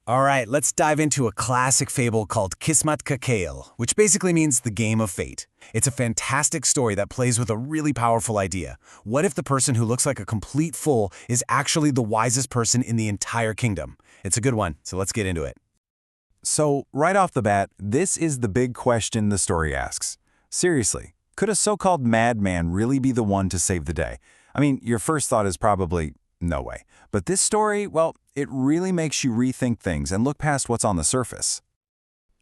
All right, let's dive into a classic fable called Kismat ka Kale, which basically means the game of fate. It's a fantastic story that plays with a really powerful idea. What if the person who looks like a complete fool is actually the wisest person in the entire kingdom? It's a good one, so let's get into it. So, right off the bat, this is the big question the story asks. Seriously, could a so-called madman really be the one to save the day? I mean, your first thought is probably, no way. But this story, well, it really makes you rethink things and look past what's on the surface.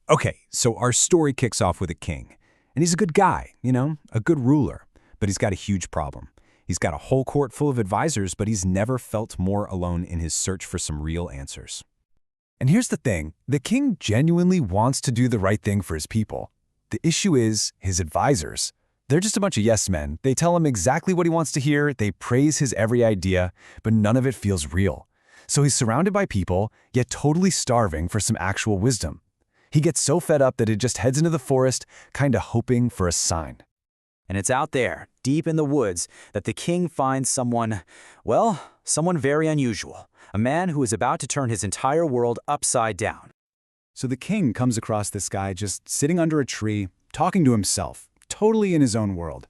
Okay, so our story kicks off with a king. And he's a good guy, a good ruler. But he's got a huge problem. He's got a whole court full of advisors, but he's never felt more alone in his search for some real answers. And here's the thing, the king genuinely wants to do the right thing for his people. The issue is his advisors. They're just a bunch of yes men. They tell him exactly what he wants to hear, they praise his every idea, but none of it feels real. So he's surrounded by people, yet totally starving for some actual wisdom. He gets so fed up that he just heads into the forest, kinda hoping for a sign. And it's out there, deep in the woods, that the king finds someone very unusual. A man who is about to turn his entire world upside down. So the king comes across this guy just sitting under a tree, talking to himself, totally in his own world.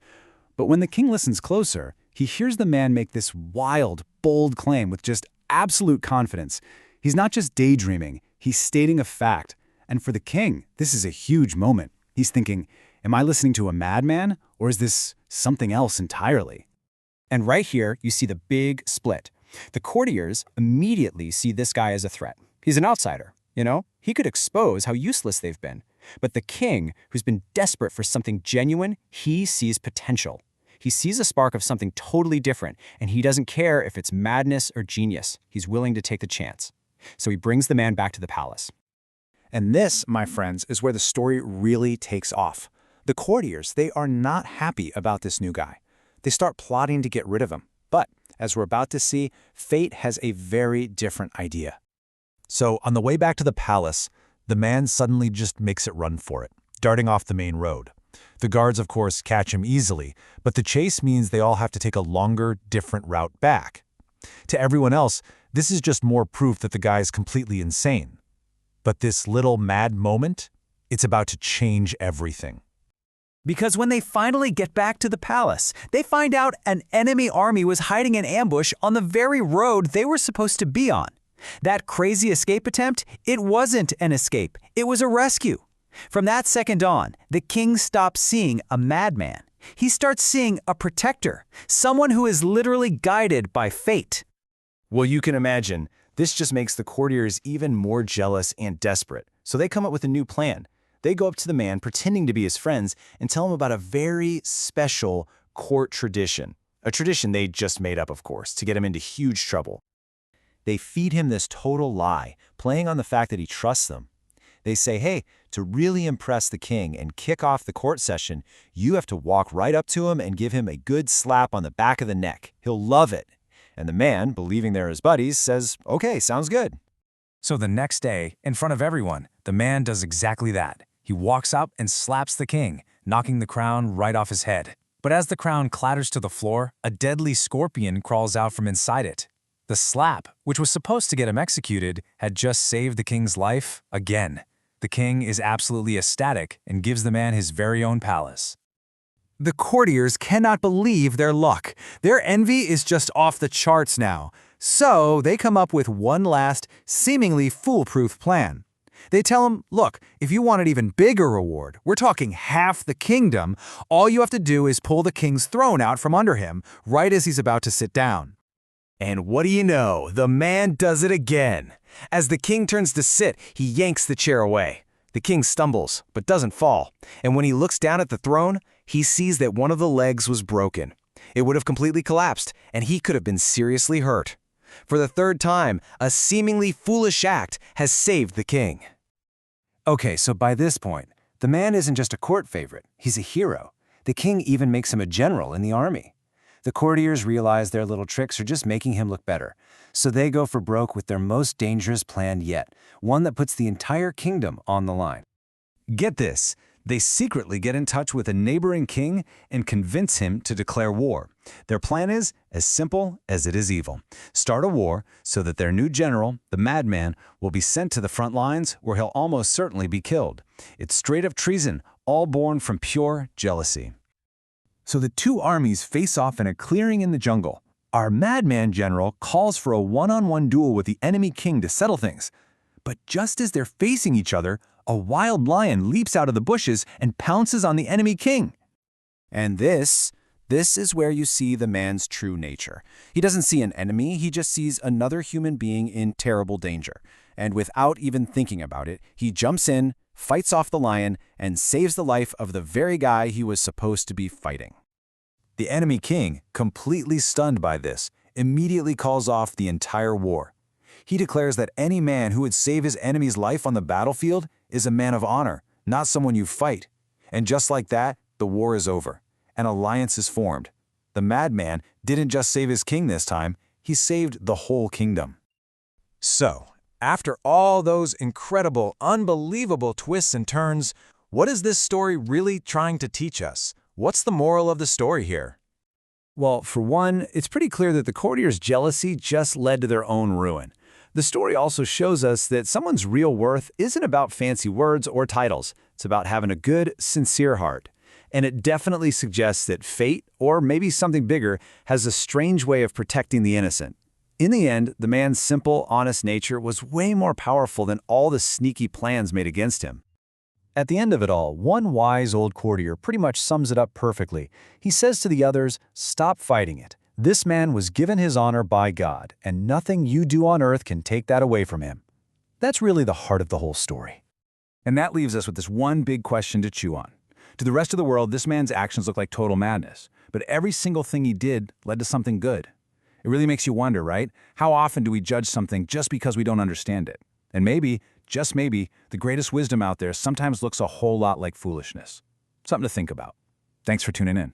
But when the king listens closer, he hears the man make this wild, bold claim with just absolute confidence. He's not just daydreaming, he's stating a fact. And for the king, this is a huge moment. He's thinking, am I listening to a madman, or is this something else entirely? And right here, you see the big split. The courtiers immediately see this guy as a threat. He's an outsider, He could expose how useless they've been. But the king, who's been desperate for something genuine, he sees potential. He sees a spark of something totally different, and he doesn't care if it's madness or genius. He's willing to take the chance. So he brings the man back to the palace. And this, my friends, is where the story really takes off. The courtiers, they are not happy about this new guy. They start plotting to get rid of him. But, as we're about to see, fate has a very different idea. So, on the way back to the palace, the man suddenly just makes it run for it, darting off the main road. The guards, of course, catch him easily, but the chase means they all have to take a longer, different route back. To everyone else, this is just more proof that the guy is completely insane. But this little mad moment, it's about to change everything. Because when they finally get back to the palace, they find out an enemy army was hiding in ambush on the very road they were supposed to be on. That crazy escape attempt, it wasn't an escape, it was a rescue. From that second on, the king stops seeing a madman. He starts seeing a protector, someone who is literally guided by fate. Well, you can imagine, this just makes the courtiers even more jealous and desperate. So they come up with a new plan. They go up to the man, pretending to be his friends, and tell him about a very special court tradition. A tradition they just made up, of course, to get him into huge trouble. They feed him this total lie, playing on the fact that he trusts them. They say, hey, to really impress the king and kick off the court session, you have to walk right up to him and give him a good slap on the back of the neck. He'll love it. And the man, believing they're his buddies, says, okay, sounds good. So the next day, in front of everyone, the man does exactly that. He walks up and slaps the king, knocking the crown right off his head. But as the crown clatters to the floor, a deadly scorpion crawls out from inside it. The slap, which was supposed to get him executed, had just saved the king's life again. The king is absolutely ecstatic and gives the man his very own palace. The courtiers cannot believe their luck. Their envy is just off the charts now. So they come up with one last, seemingly foolproof plan. They tell him, look, if you want an even bigger reward, we're talking half the kingdom, all you have to do is pull the king's throne out from under him right as he's about to sit down. And what do you know? The man does it again. As the king turns to sit, he yanks the chair away. The king stumbles, but doesn't fall. And when he looks down at the throne, he sees that one of the legs was broken. It would have completely collapsed, and he could have been seriously hurt. For the third time, a seemingly foolish act has saved the king. Okay, so by this point, the man isn't just a court favorite, he's a hero. The king even makes him a general in the army. The courtiers realize their little tricks are just making him look better, so they go for broke with their most dangerous plan yet, one that puts the entire kingdom on the line. Get this, They secretly get in touch with a neighboring king and convince him to declare war. Their plan is as simple as it is evil. Start a war so that their new general, the madman, will be sent to the front lines where he'll almost certainly be killed. It's straight-up treason, all born from pure jealousy. So the two armies face off in a clearing in the jungle. Our madman general calls for a one-on-one duel with the enemy king to settle things. But just as they're facing each other, a wild lion leaps out of the bushes and pounces on the enemy king. And this is where you see the man's true nature. He doesn't see an enemy, he just sees another human being in terrible danger. And without even thinking about it, he jumps in, fights off the lion, and saves the life of the very guy he was supposed to be fighting. The enemy king, completely stunned by this, immediately calls off the entire war. He declares that any man who would save his enemy's life on the battlefield is a man of honor, not someone you fight. And just like that, the war is over. An alliance is formed. The madman didn't just save his king this time, he saved the whole kingdom. So, after all those incredible, unbelievable twists and turns, what is this story really trying to teach us? What's the moral of the story here? Well, for one, it's pretty clear that the courtiers' jealousy just led to their own ruin. The story also shows us that someone's real worth isn't about fancy words or titles. It's about having a good, sincere heart. And it definitely suggests that fate, or maybe something bigger, has a strange way of protecting the innocent. In the end, the man's simple, honest nature was way more powerful than all the sneaky plans made against him. At the end of it all, one wise old courtier pretty much sums it up perfectly. He says to the others, "Stop fighting it. This man was given his honor by God, and nothing you do on earth can take that away from him." That's really the heart of the whole story. And that leaves us with this one big question to chew on. To the rest of the world, this man's actions look like total madness, but every single thing he did led to something good. It really makes you wonder, right? How often do we judge something just because we don't understand it? And maybe, just maybe, the greatest wisdom out there sometimes looks a whole lot like foolishness. Something to think about. Thanks for tuning in.